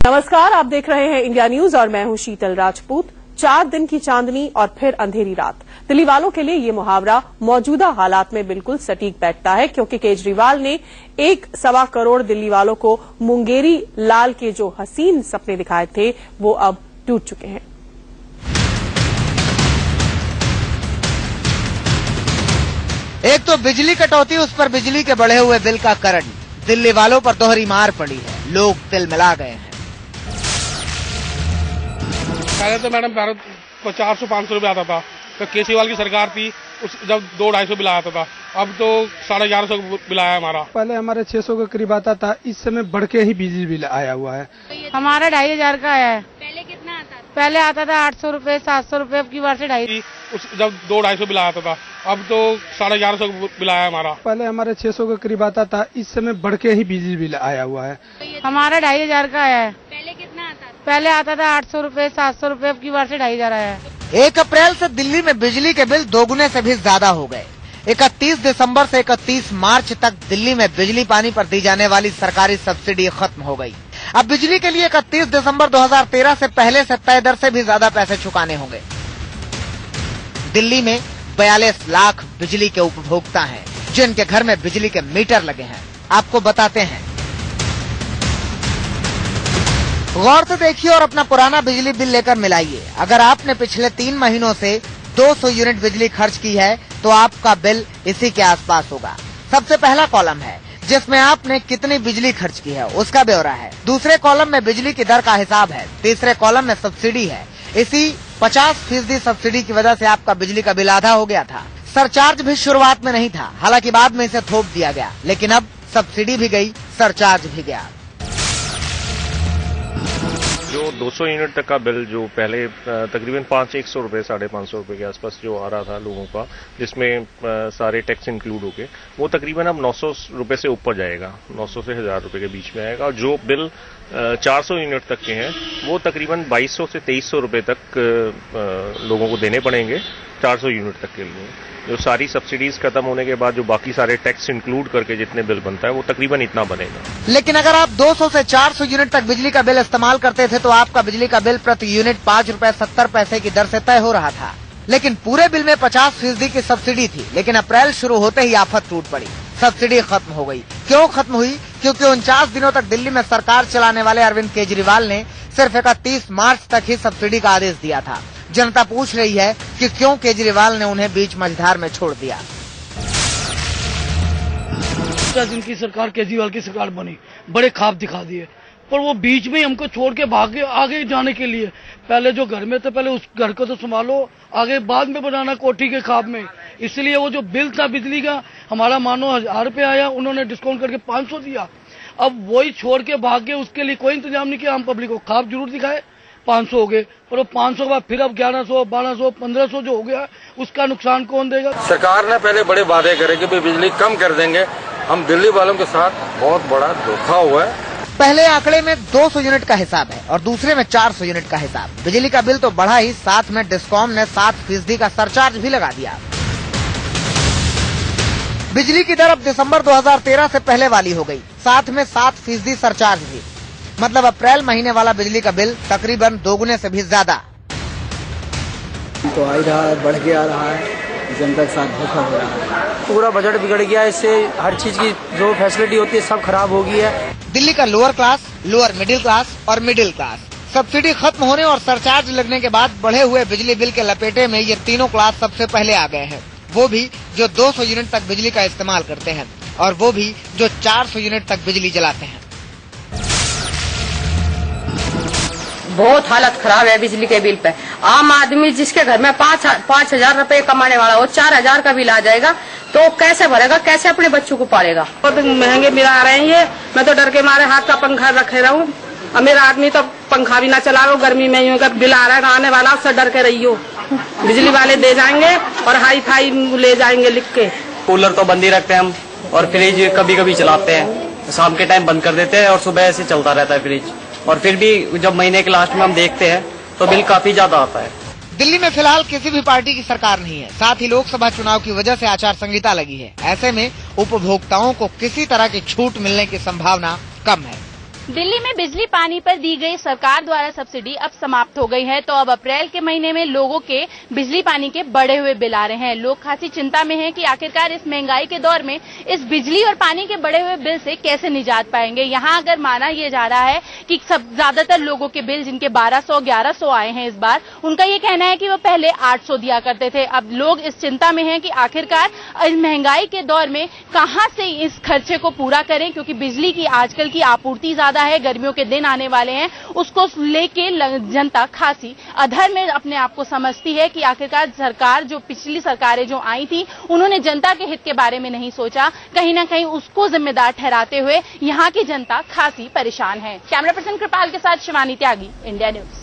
नमस्कार, आप देख रहे हैं इंडिया न्यूज और मैं हूं शीतल राजपूत। 4 दिन की चांदनी और फिर अंधेरी रात। दिल्ली वालों के लिए ये मुहावरा मौजूदा हालात में बिल्कुल सटीक बैठता है, क्योंकि केजरीवाल ने 1.25 करोड़ दिल्ली वालों को मुंगेरी लाल के जो हसीन सपने दिखाए थे वो अब टूट चुके हैं। एक तो बिजली कटौती, उस पर बिजली के बढ़े हुए बिल का करंट। दिल्ली वालों पर दोहरी मार पड़ी है, लोग तिलमिला गए हैं। पहले तो मैडम 400-500 रुपये आता था, तो केजरीवाल की सरकार थी जब 200-250 बिल आता था, अब तो 1150 बिल आया हमारा। पहले हमारे 600 के करीब आता था, इस समय बढ़ के ही बिजली बिल आया हुआ है। हमारा 2500 का आया है। पहले कितना आता था? पहले आता था 800 रुपए, 700 रुपए, अब की बार से 250। जब 200-250 बिल आता था, अब तो 1150 बिल आया हमारा। पहले हमारे 600 के करीब आता था, इस समय बढ़ के ही बिजली बिल आया हुआ है। हमारा 2500 का आया है। पहले कितना आता था? पहले आता था 800 रुपए, 700 रुपए, अब की बार से 2500 आया है। 1 अप्रैल से दिल्ली में बिजली के बिल दोगुने से भी ज्यादा हो गए। 31 दिसंबर से 31 मार्च तक दिल्ली में बिजली पानी पर दी जाने वाली सरकारी सब्सिडी खत्म हो गई। अब बिजली के लिए 31 दिसंबर 2013 से पहले से तय दर से भी ज्यादा पैसे चुकाने होंगे। दिल्ली में 42 लाख बिजली के उपभोक्ता हैं, जिनके घर में बिजली के मीटर लगे हैं। आपको बताते हैं, गौर से देखिए और अपना पुराना बिजली बिल लेकर मिलाइए। अगर आपने पिछले 3 महीनों से 200 यूनिट बिजली खर्च की है तो आपका बिल इसी के आसपास होगा। सबसे पहला कॉलम है जिसमें आपने कितनी बिजली खर्च की है उसका ब्यौरा है। दूसरे कॉलम में बिजली की दर का हिसाब है। तीसरे कॉलम में सब्सिडी है। इसी 50% सब्सिडी की वजह से आपका बिजली का बिल आधा हो गया था। सरचार्ज भी शुरुआत में नहीं था, हालांकि बाद में इसे थोप दिया गया, लेकिन अब सब्सिडी भी गई, सरचार्ज भी गया। जो 200 यूनिट तक का बिल जो पहले तकरीबन 500 रुपये 550 रुपये के आसपास जो आ रहा था लोगों का, जिसमें सारे टैक्स इंक्लूड हो गए, वो तकरीबन अब 900 रुपये से ऊपर जाएगा, 900 से 1000 रुपये के बीच में आएगा। और जो बिल 400 यूनिट तक के हैं वो तकरीबन 2200 से 2300 रुपये तक लोगों को देने पड़ेंगे 400 यूनिट तक के लिए। जो सारी सब्सिडीज खत्म होने के बाद जो बाकी सारे टैक्स इंक्लूड करके जितने बिल बनता है वो तकरीबन इतना बनेगा। लेकिन अगर आप 200 से 400 यूनिट तक बिजली का बिल इस्तेमाल करते थे तो आपका बिजली का बिल प्रति यूनिट 5 रुपए 70 पैसे की दर से तय हो रहा था। लेकिन पूरे बिल में 50% की सब्सिडी थी। लेकिन अप्रैल शुरू होते ही आफत टूट पड़ी, सब्सिडी खत्म हो गई। क्यों खत्म हुई? क्योंकि 49 दिनों तक दिल्ली में सरकार चलाने वाले अरविंद केजरीवाल ने सिर्फ 31 मार्च तक ही सब्सिडी का आदेश दिया था। जनता पूछ रही है कि क्यों केजरीवाल ने उन्हें बीच मझधार में छोड़ दिया। जिनकी सरकार केजरीवाल की सरकार बनी, बड़े ख्वाब दिखा दिए, पर वो बीच में हमको छोड़ के भागे आगे जाने के लिए। पहले जो घर में थे, पहले उस घर को तो संभालो, आगे बाद में बनाना कोठी के ख्वाब में। इसलिए वो जो बिल था बिजली का, हमारा मानो 1000 रुपये आया, उन्होंने डिस्काउंट करके 500 दिया। अब वही छोड़ के भागे, उसके लिए कोई इंतजाम नहीं किया। हम पब्लिक को ख्वाब जरूर दिखाए, 500 हो गए, पर वो 500 के बाद फिर अब 1100, 1200, 1500 जो हो गया, उसका नुकसान कौन देगा? सरकार ने पहले बड़े वादे करे कि बिजली कम कर देंगे। हम दिल्ली वालों के साथ बहुत बड़ा धोखा हुआ है। पहले आंकड़े में 200 यूनिट का हिसाब है और दूसरे में 400 यूनिट का हिसाब। बिजली का बिल तो बढ़ा ही, साथ में डिस्कॉम ने 7% का सरचार्ज भी लगा दिया। बिजली की दर अब दिसंबर 2013 से पहले वाली हो गई, साथ में 7% सरचार्ज भी। मतलब अप्रैल महीने वाला बिजली का बिल तकरीबन दोगुने से भी ज्यादा। तो आ ही रहा है, बढ़ के आ रहा है, जनता के साथ धोखा हो रहा है। पूरा बजट बिगड़ गया, इससे हर चीज की जो फैसिलिटी होती है सब खराब हो गई है। दिल्ली का lower class, lower middle class और मिडिल क्लास सब्सिडी खत्म होने और सरचार्ज लगने के बाद बढ़े हुए बिजली बिल के लपेटे में ये तीनों क्लास सबसे पहले आ गए हैं। वो भी जो 200 यूनिट तक बिजली का इस्तेमाल करते हैं और वो भी जो 400 यूनिट तक बिजली जलाते हैं। बहुत हालत खराब है बिजली के बिल पे। आम आदमी जिसके घर में 5,000 रुपए कमाने वाला हो, 4,000 का बिल आ जाएगा तो कैसे भरेगा, कैसे अपने बच्चों को पालेगा? बहुत महंगे बिल आ रहे हैं ये। मैं तो डर के मारे हाथ का पंखा रखे रहूं। अब मेरा आदमी तो पंखा भी ना चला रहा, गर्मी में यूं बिल आ रहा है आने वाला, उससे डर के रही हो। बिजली वाले दे जाएंगे और हाई फाई ले जाएंगे लिख के। कूलर तो बंद ही रखते हैं हम, और फ्रिज कभी कभी चलाते हैं। शाम के टाइम बंद कर देते हैं और सुबह ऐसे चलता रहता है फ्रिज। और फिर भी जब महीने के लास्ट में हम देखते हैं तो बिल काफी ज्यादा आता है। दिल्ली में फिलहाल किसी भी पार्टी की सरकार नहीं है, साथ ही लोकसभा चुनाव की वजह से आचार संहिता लगी है। ऐसे में उपभोक्ताओं को किसी तरह की छूट मिलने की संभावना कम है। दिल्ली में बिजली पानी पर दी गई सरकार द्वारा सब्सिडी अब समाप्त हो गई है, तो अब अप्रैल के महीने में लोगों के बिजली पानी के बढ़े हुए बिल आ रहे हैं। लोग खासी चिंता में हैं कि आखिरकार इस महंगाई के दौर में इस बिजली और पानी के बढ़े हुए बिल से कैसे निजात पाएंगे। यहाँ अगर माना यह जा रहा है कि ज्यादातर लोगों के बिल जिनके 1200-1100 आए हैं इस बार, उनका ये कहना है कि वो पहले 800 दिया करते थे। अब लोग इस चिंता में हैं कि आखिरकार इस महंगाई के दौर में कहां से इस खर्चे को पूरा करें, क्योंकि बिजली की आजकल की आपूर्ति ज्यादा है, गर्मियों के दिन आने वाले हैं, उसको लेके जनता खासी अधर में अपने आप को समझती है कि आखिरकार सरकार जो पिछली सरकारें जो आई थी उन्होंने जनता के हित के बारे में नहीं सोचा, कहीं ना कहीं उसको जिम्मेदार ठहराते हुए यहाँ की जनता खासी परेशान है। कैमरा पर्सन कृपाल के साथ शिवानी त्यागी, इंडिया न्यूज।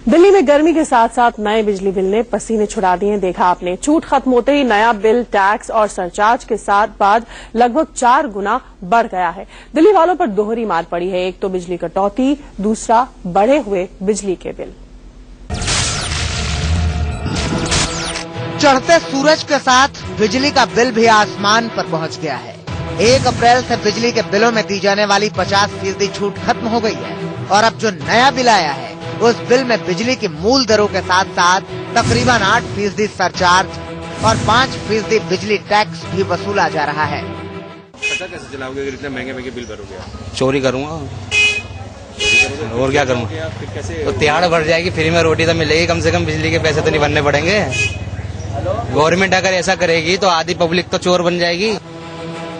दिल्ली में गर्मी के साथ साथ नए बिजली बिल ने पसीने छुड़ा दिए। देखा आपने, छूट खत्म होते ही नया बिल टैक्स और सरचार्ज के साथ बाद लगभग 4 गुना बढ़ गया है। दिल्ली वालों पर दोहरी मार पड़ी है, एक तो बिजली कटौती, दूसरा बढ़े हुए बिजली के बिल। चढ़ते सूरज के साथ बिजली का बिल भी आसमान पर पहुंच गया है। 1 अप्रैल से बिजली के बिलों में दी जाने वाली 50% छूट खत्म हो गई है और अब जो नया बिल आया है उस बिल में बिजली की मूल दरों के साथ साथ तकरीबन 8% सरचार्ज और 5% बिजली टैक्स भी वसूला जा रहा है। पता कैसे चलाओगे अगर इतने महंगे बिल भरोगे? चोरी करूंगा और क्या करूंगा? तो तिहाड़ बढ़ जाएगी, फ्री में रोटी तो मिलेगी, कम से कम बिजली के पैसे तो नहीं भरने पड़ेंगे। गवर्नमेंट अगर ऐसा करेगी तो आधी पब्लिक तो चोर बन जाएगी।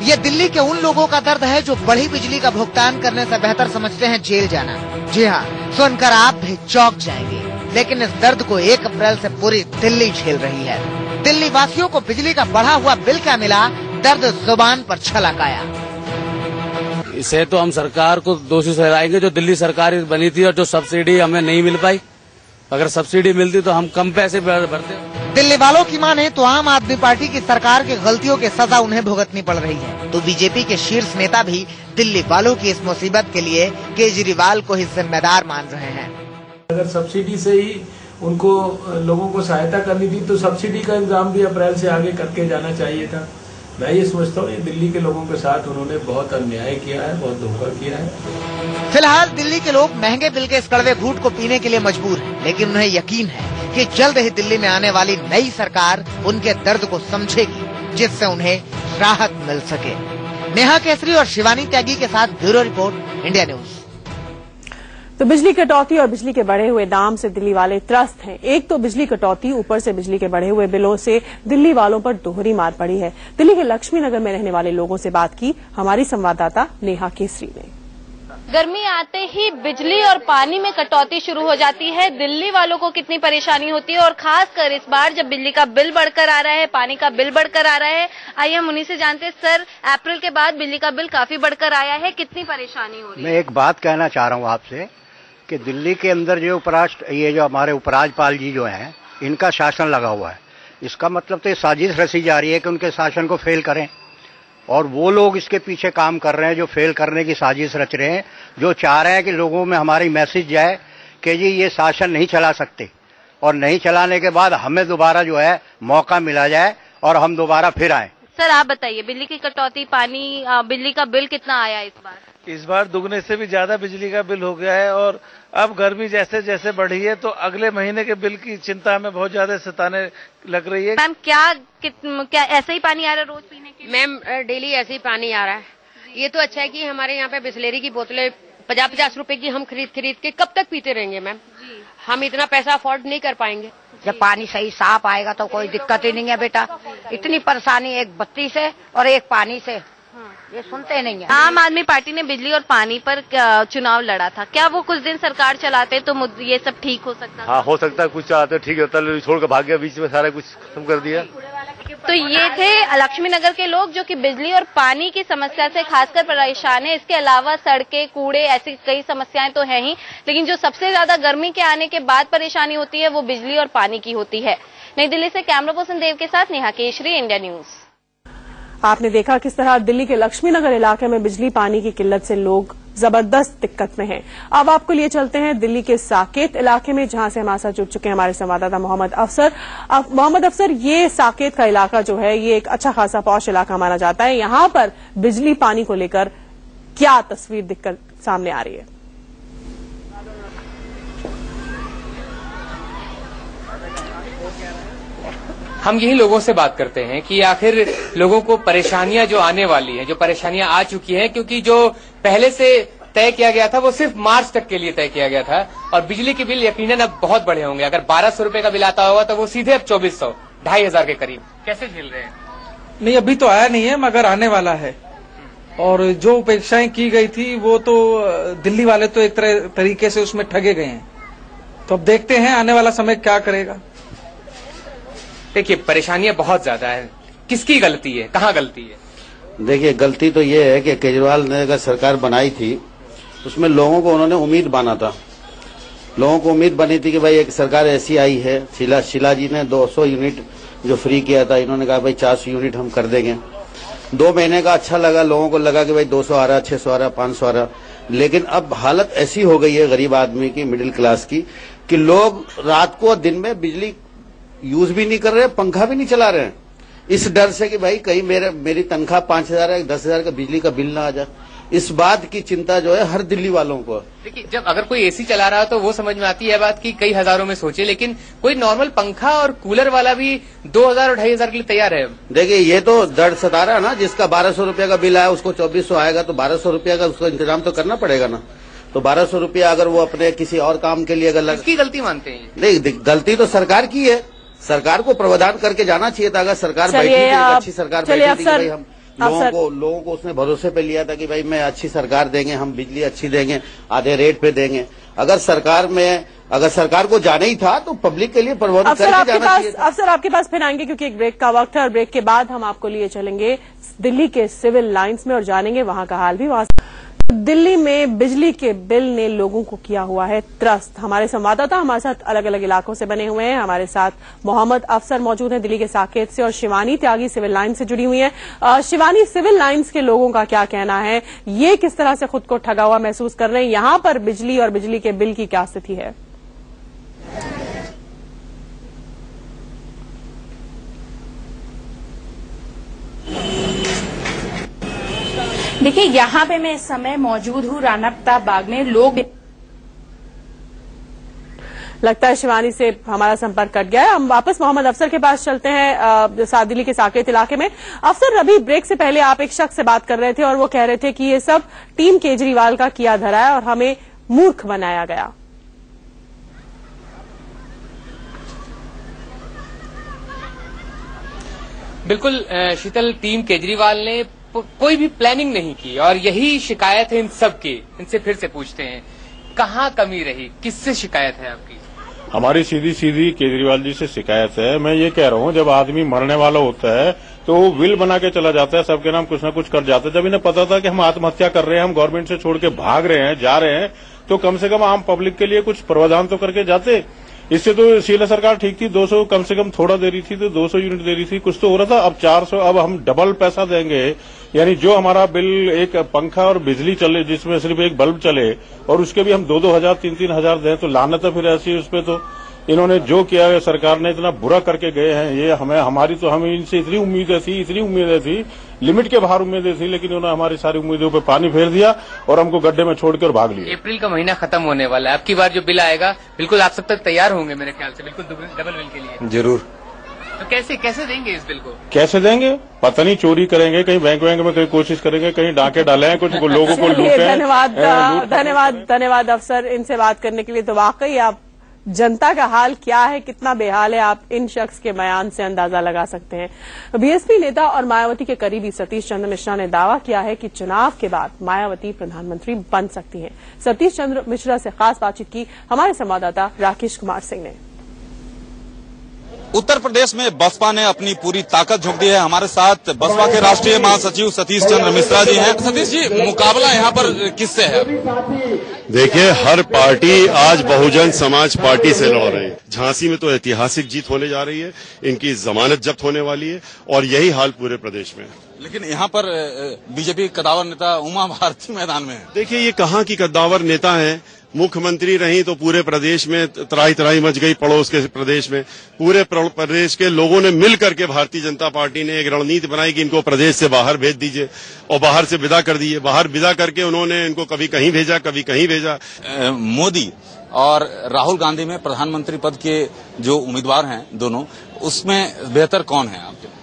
ये दिल्ली के उन लोगों का दर्द है जो बढ़ी बिजली का भुगतान करने से बेहतर समझते हैं जेल जाना। जी हाँ, सुनकर आप भी चौंक जाएंगे, लेकिन इस दर्द को 1 अप्रैल से पूरी दिल्ली झेल रही है। दिल्ली वासियों को बिजली का बढ़ा हुआ बिल क्या मिला, दर्द जुबान पर छलक आया। इसे तो हम सरकार को दोषी ठहराएंगे जो दिल्ली सरकार बनी थी और जो सब्सिडी हमें नहीं मिल पाई। अगर सब्सिडी मिलती तो हम कम पैसे भरते। दिल्ली वालों की माने तो आम आदमी पार्टी की सरकार की गलतियों की सजा उन्हें भुगतनी पड़ रही है, तो बीजेपी के शीर्ष नेता भी दिल्ली वालों की इस मुसीबत के लिए केजरीवाल को ही जिम्मेदार मान रहे हैं। अगर सब्सिडी से ही उनको लोगों को सहायता करनी थी तो सब्सिडी का इंतजाम भी अप्रैल से आगे करके जाना चाहिए था। मैं ये समझता हूँ दिल्ली के लोगों के साथ उन्होंने बहुत अन्याय किया है, बहुत धोखा किया है। फिलहाल दिल्ली के लोग महंगे बिल के इस कड़वे घूंट को पीने के लिए मजबूर हैं, लेकिन उन्हें यकीन है कि जल्द ही दिल्ली में आने वाली नई सरकार उनके दर्द को समझेगी, जिससे उन्हें राहत मिल सके। नेहा केसरी और शिवानी त्यागी के साथ ब्यूरो रिपोर्ट, इंडिया न्यूज। तो बिजली कटौती और बिजली के बढ़े हुए दाम से दिल्ली वाले त्रस्त हैं। एक तो बिजली कटौती, ऊपर से बिजली के बढ़े हुए बिलों से दिल्ली वालों पर दोहरी मार पड़ी है। दिल्ली के लक्ष्मी नगर में रहने वाले लोगों से बात की हमारी संवाददाता नेहा केसरी ने। गर्मी आते ही बिजली और पानी में कटौती शुरू हो जाती है। दिल्ली वालों को कितनी परेशानी होती है और खासकर इस बार जब बिजली का बिल बढ़कर आ रहा है, पानी का बिल बढ़कर आ रहा है। आइए हम उन्हीं से जानते हैं। सर, अप्रैल के बाद बिजली का बिल काफी बढ़कर आया है, कितनी परेशानी हो रही है? मैं एक बात कहना चाह रहा हूँ आपसे कि दिल्ली के अंदर जो ये जो हमारे उपराज्यपाल जी जो हैं, इनका शासन लगा हुआ है। इसका मतलब तो ये साजिश रची जा रही है कि उनके शासन को फेल करें, और वो लोग इसके पीछे काम कर रहे हैं जो फेल करने की साजिश रच रहे हैं, जो चाह रहे हैं कि लोगों में हमारी मैसेज जाए कि जी ये शासन नहीं चला सकते, और नहीं चलाने के बाद हमें दोबारा जो है मौका मिला जाए और हम दोबारा फिर आए। सर, आप बताइए, बिजली की कटौती, पानी, बिजली का बिल कितना आया इस बार? इस बार दुगने से भी ज्यादा बिजली का बिल हो गया है, और अब गर्मी जैसे जैसे बढ़ी है तो अगले महीने के बिल की चिंता हमें बहुत ज्यादा सताने लग रही है। मैम, क्या ऐसे ही पानी आ रहा है रोज पीने के लिए? मैम, डेली ऐसे ही पानी आ रहा है। ये तो अच्छा है कि हमारे यहाँ पे बिस्लेरी की बोतलें 50-50 रुपए की हम खरीद के कब तक पीते रहेंगे मैम? हम इतना पैसा अफोर्ड नहीं कर पाएंगे। जब पानी सही साफ आएगा तो कोई दिक्कत ही नहीं है बेटा। इतनी परेशानी एक बत्ती से और एक पानी से, ये सुनते नहीं है। आम आदमी पार्टी ने बिजली और पानी पर चुनाव लड़ा था, क्या वो कुछ दिन सरकार चलाते तो ये सब ठीक हो सकता? हाँ, हो सकता है, कुछ चलाते ठीक होता, छोड़ कर भाग गया, बीच में सारा कुछ खत्म कर दिया। तो ये थे लक्ष्मी नगर के लोग जो कि बिजली और पानी की समस्या से खासकर परेशान है। इसके अलावा सड़कें, कूड़े, ऐसी कई समस्याएं तो हैं ही, लेकिन जो सबसे ज्यादा गर्मी के आने के बाद परेशानी होती है वो बिजली और पानी की होती है। नई दिल्ली से कैमरा पर्सन देव के साथ नेहा केशरी, इंडिया न्यूज। आपने देखा किस तरह दिल्ली के लक्ष्मी नगर इलाके में बिजली पानी की किल्लत से लोग जबरदस्त दिक्कत में हैं। अब आपको लिए चलते हैं दिल्ली के साकेत इलाके में, जहां से हमारे साथ जुड़ चुके हैं हमारे संवाददाता मोहम्मद अफसर। मोहम्मद अफसर, ये साकेत का इलाका जो है ये एक अच्छा खासा पॉश इलाका माना जाता है। यहां पर बिजली पानी को लेकर क्या तस्वीर सामने आ रही है। हम यही लोगों से बात करते हैं कि आखिर लोगों को परेशानियां जो आने वाली हैं, जो परेशानियां आ चुकी हैं, क्योंकि जो पहले से तय किया गया था वो सिर्फ मार्च तक के लिए तय किया गया था और बिजली के बिल यकीनन अब बहुत बड़े होंगे। अगर 1200 रुपए का बिल आता होगा तो वो सीधे अब 2400, 2500 के करीब। कैसे झेल रहे हैं? नहीं, अभी तो आया नहीं है, मगर आने वाला है। और जो अपेक्षाएं की गई थी वो तो दिल्ली वाले तो एक तरीके से उसमें ठगे गए हैं। तो अब देखते हैं आने वाला समय क्या करेगा। देखिए, परेशानियां बहुत ज्यादा है। किसकी गलती है, कहाँ गलती है? देखिए, गलती तो ये है कि केजरीवाल ने अगर सरकार बनाई थी उसमें लोगों को उन्होंने उम्मीद बांधा था। लोगों को उम्मीद बनी थी कि भाई एक सरकार ऐसी आई है, शीला जी ने 200 यूनिट जो फ्री किया था, इन्होंने कहा भाई 400 यूनिट हम कर देंगे। 2 महीने का अच्छा लगा, लोगों को लगा कि भाई 200 आ रहा, 600 आ रहा, 500 आ रहा। लेकिन अब हालत ऐसी हो गई है गरीब आदमी की, मिडिल क्लास की, कि लोग रात को दिन में बिजली यूज भी नहीं कर रहे, पंखा भी नहीं चला रहे हैं, इस डर से कि भाई कहीं मेरी तनख्वाह 5000 है, 10,000 का बिजली का बिल ना आ जाए। इस बात की चिंता जो है हर दिल्ली वालों को। देखिए, जब अगर कोई एसी चला रहा हो तो वो समझ में आती है बात कि कई हजारों में सोचे, लेकिन कोई नॉर्मल पंखा और कूलर वाला भी 2000 और 2500 के लिए तैयार है। देखिए, ये तो दर्द सता रहा है ना, जिसका 1200 रुपया का बिल आया उसको 2400 आएगा, तो 1200 रुपया का उसको इंतजाम तो करना पड़ेगा ना। तो 1200 रुपया अगर वो अपने किसी और काम के लिए अगर किसकी गलती मानते हैं? नहीं, गलती तो सरकार की है। सरकार को प्रावधान करके जाना चाहिए था। अगर सरकार बैठी थी, एक अच्छी सरकार बैठी थी, भाई हम लोगों को उसने भरोसे पे लिया था कि भाई मैं अच्छी सरकार देंगे, हम बिजली अच्छी देंगे, आधे रेट पे देंगे। अगर सरकार को जाना ही था तो पब्लिक के लिए प्रावधान करके जाना चाहिए। अफसर आपके पास फिर आएंगे क्योंकि एक ब्रेक का वक्त है और ब्रेक के बाद हम आपको लिए चलेंगे दिल्ली के सिविल लाइंस में और जानेंगे वहां का हाल भी। वहां दिल्ली में बिजली के बिल ने लोगों को किया हुआ है त्रस्त। हमारे संवाददाता हमारे साथ अलग अलग इलाकों से बने हुए हैं। हमारे साथ मोहम्मद अफसर मौजूद हैं दिल्ली के साकेत से और शिवानी त्यागी सिविल लाइन से जुड़ी हुई हैं। शिवानी, सिविल लाइंस के लोगों का क्या कहना है? ये किस तरह से खुद को ठगा हुआ महसूस कर रहे हैं? यहां पर बिजली और बिजली के बिल की क्या स्थिति है? देखिए, यहाँ पे मैं इस समय मौजूद हूँ राणा प्रताप बाग में। लोग लगता है शिवानी से हमारा संपर्क कट गया है। हम वापस मोहम्मद अफसर के पास चलते हैं दिल्ली के साकेत इलाके में। अफसर, अभी ब्रेक से पहले आप एक शख्स से बात कर रहे थे और वो कह रहे थे कि ये सब टीम केजरीवाल का किया धरा है और हमें मूर्ख बनाया गया। बिल्कुल शीतल, टीम केजरीवाल ने कोई भी प्लानिंग नहीं की और यही शिकायत है इन सब की। इनसे फिर से पूछते हैं, कहाँ कमी रही, किससे शिकायत है आपकी? हमारी सीधी केजरीवाल जी से शिकायत है। मैं ये कह रहा हूँ, जब आदमी मरने वाला होता है तो वो विल बना के चला जाता है, सबके नाम कुछ ना कुछ कर जाता है। जब इन्हें पता था कि हम आत्महत्या कर रहे हैं, हम गवर्नमेंट से छोड़ के भाग रहे हैं, जा रहे हैं, तो कम से कम आम पब्लिक के लिए कुछ प्रावधान तो करके जाते। इससे तो शीला सरकार ठीक थी, 200 कम से कम थोड़ा दे रही थी, तो 200 यूनिट दे रही थी, कुछ तो हो रहा था। अब 400, अब हम डबल पैसा देंगे। यानी जो हमारा बिल एक पंखा और बिजली चले, जिसमें सिर्फ एक बल्ब चले, और उसके भी हम 2-2 हजार 3-3 हजार दें, तो लानत है फिर ऐसी। उस पर तो इन्होंने जो किया है, सरकार ने इतना बुरा करके गए हैं। ये हमें इनसे इतनी उम्मीदें थी, लिमिट के बाहर उम्मीदें थी, लेकिन उन्होंने हमारी सारी उम्मीदों पे पानी फेर दिया और हमको गड्ढे में छोड़कर भाग लिया। अप्रैल का महीना खत्म होने वाला है, अब की बार जो बिल आएगा, बिल्कुल आप सब तक तैयार होंगे मेरे ख्याल से, बिल्कुल डबल बिल के लिए। जरूर। तो कैसे देंगे इस बिल को? कैसे देंगे पता नहीं, चोरी करेंगे, कहीं बैंक में कहीं कोशिश करेंगे, कहीं डाके डाले हैं, कुछ लोगों को लूटे। धन्यवाद अफसर, इनसे बात करने के लिए। तो वाकई आप जनता का हाल क्या है, कितना बेहाल है, आप इन शख्स के बयान से अंदाजा लगा सकते हैं। बीएसपी नेता और मायावती के करीबी सतीश चंद्र मिश्रा ने दावा किया है कि चुनाव के बाद मायावती प्रधानमंत्री बन सकती हैं। सतीश चंद्र मिश्रा से खास बातचीत की हमारे संवाददाता राकेश कुमार सिंह ने। उत्तर प्रदेश में बसपा ने अपनी पूरी ताकत झोंक दी है। हमारे साथ बसपा के राष्ट्रीय महासचिव सतीश चंद्र मिश्रा जी हैं। सतीश जी, मुकाबला यहाँ पर किससे है? देखिए, हर पार्टी आज बहुजन समाज पार्टी से लड़ रही है। झांसी में तो ऐतिहासिक जीत होने जा रही है, इनकी जमानत जब्त होने वाली है और यही हाल पूरे प्रदेश में है। लेकिन यहाँ पर बीजेपी कद्दावर नेता उमा भारती मैदान में है। देखिए, ये कहाँ की कद्दावर नेता हैं, मुख्यमंत्री रही तो पूरे प्रदेश में त्राही त्राही मच गई, पड़ोस के प्रदेश में। पूरे प्रदेश के लोगों ने मिल करके भारतीय जनता पार्टी ने एक रणनीति बनाई कि इनको प्रदेश से बाहर भेज दीजिए और बाहर से विदा कर दीजिए। बाहर विदा करके उन्होंने इनको कभी कहीं भेजा, कभी कहीं भेजा। मोदी और राहुल गांधी में प्रधानमंत्री पद के जो उम्मीदवार हैं दोनों, उसमें बेहतर कौन है आपके?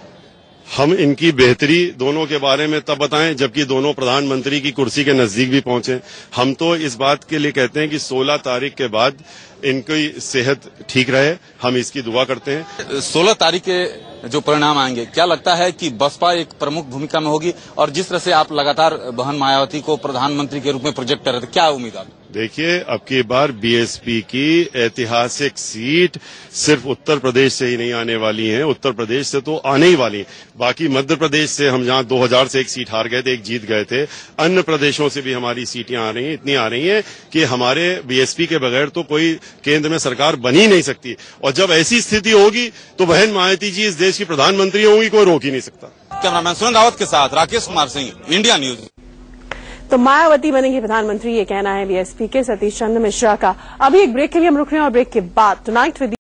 हम इनकी बेहतरी दोनों के बारे में तब बताएं जबकि दोनों प्रधानमंत्री की कुर्सी के नजदीक भी पहुंचे। हम तो इस बात के लिए कहते हैं कि 16 तारीख के बाद इनकी सेहत ठीक रहे, हम इसकी दुआ करते हैं। 16 तारीख के जो परिणाम आएंगे, क्या लगता है कि बसपा एक प्रमुख भूमिका में होगी? और जिस तरह से आप लगातार बहन मायावती को प्रधानमंत्री के रूप में प्रोजेक्ट कर रहे थे, क्या उम्मीद आप? देखिए, अब की बार बीएसपी की ऐतिहासिक सीट सिर्फ उत्तर प्रदेश से ही नहीं आने वाली है, उत्तर प्रदेश से तो आने ही वाली है। बाकी मध्य प्रदेश से हम जहां 2000 से एक सीट हार गए थे, एक जीत गए थे, अन्य प्रदेशों से भी हमारी सीटें आ रही हैं, इतनी आ रही हैं कि हमारे बीएसपी के बगैर तो कोई केंद्र में सरकार बन ही नहीं सकती। और जब ऐसी स्थिति होगी तो बहन मायावती जी इस देश की प्रधानमंत्री होंगी, कोई रोक ही नहीं सकता। कैमरामैन सुनील रावत के साथ राकेश कुमार सिंह, इंडिया न्यूज। तो मायावती बनेंगे प्रधानमंत्री, ये कहना है बीएसपी के सतीश चंद्र मिश्रा का। अभी एक ब्रेक के लिए हम रुक रहे हैं और ब्रेक के बाद टुनाइट विद